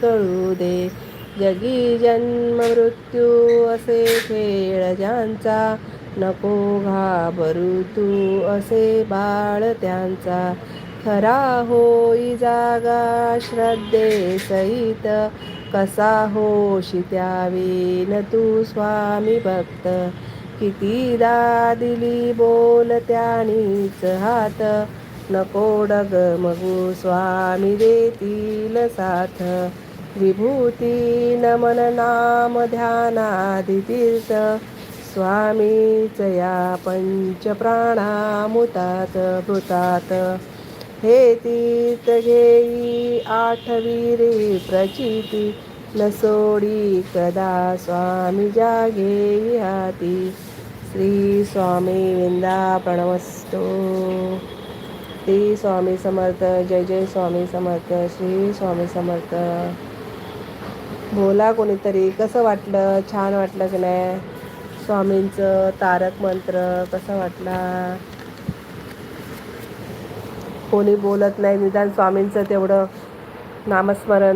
कळू दे. जगी जन्म मृत्यू असे खेळ ज्यांचा, नको घाबरू तू असे बाळ त्यांचा. खरा होई जागा श्रद्धेसहित, कसा होशी त्यावेन तू स्वामी भक्त. कितीदा दिली बोल त्यानीच हात, नको डगमगू स्वामी देतील साथ. विभूती नमन नाम ध्यानादि तीर्थ, स्वामीच या पंच प्राणामुतात भूतात. हे तीर्थ घेई आठवी रे प्रचिती, न सोडी कदा स्वामी जागे हाती. श्री स्वामी वृंदावनमस्तु. श्री स्वामी समर्थ. जय जय स्वामी समर्थ. श्री स्वामी समर्थ. बोला कोणीतरी, कसं वाटलं? छान वाटलं की नाही? स्वामींचं तारक मंत्र कसा वाटला? कोणी बोलत नाही, निदान स्वामींचं तेवढं नामस्मरण